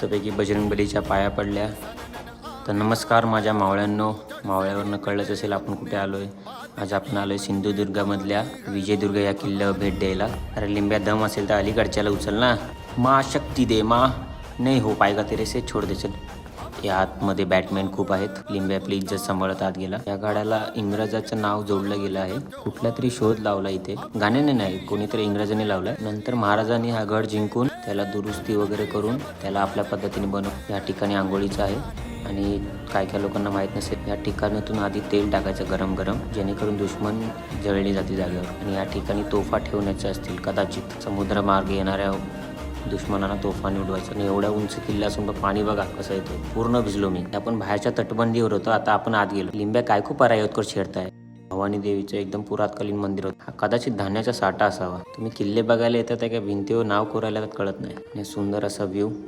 मस्तपैकी बजरंगबलीच्या पाया पडल्या. तर नमस्कार माझ्या मावळ्यांनो, मावळ्यावरनं कळलंच असेल आपण कुठे आलोय. आज आपण आलोय सिंधुदुर्गामधल्या विजयदुर्ग या किल्ल्यावर भेट द्यायला. अरे लिंब्या दम असेल तर अलीकडच्याला उचल ना. मा शक्ती दे मा, नाही हो पायगा तेरे से, छोड दे चल. या आतमध्ये बॅटमॅन खूप आहेत. लिंब्या आपली इज्जत सांभाळत आत गेला. या गाड्याला इंग्रजाचं नाव जोडलं गेलं आहे. कुठला तरी शोध लावला इथे, गाण्याने नाही, कोणीतरी इंग्रजाने लावलाय. नंतर महाराजांनी हा गड जिंकून त्याला दुरुस्ती वगैरे करून त्याला आपल्या पद्धतीने बनव. या ठिकाणी आंघोळीचं आहे. आणि काय काय लोकांना माहीत नसेल, या ठिकाणातून आधी तेल टाकायचं गरम गरम, जेणेकरून दुश्मन जळली जाते जागेवर. आणि या ठिकाणी तोफा ठेवण्याच्या असतील कदाचित, समुद्रमार्ग येणाऱ्या दुश्मनांना तोफाने उडवायचं. आणि एवढ्या उंच किल्ला असून पाणी बघा कसं येतं. पूर्ण भिजलो मी. आपण बाहेरच्या तटबंदीवर होतो, आता आपण आत गेलो. लिंब्या काय खूप परायतकर छेडताय. भवानी देवीचं एकदम पुरातकालीन मंदिर होतं. हा कदाचित धान्याचा साठा असावा. तुम्ही किल्ले बघायला येतात का भिंतीवर नाव कोरायला कळत नाही. आणि सुंदर असा व्ह्यू.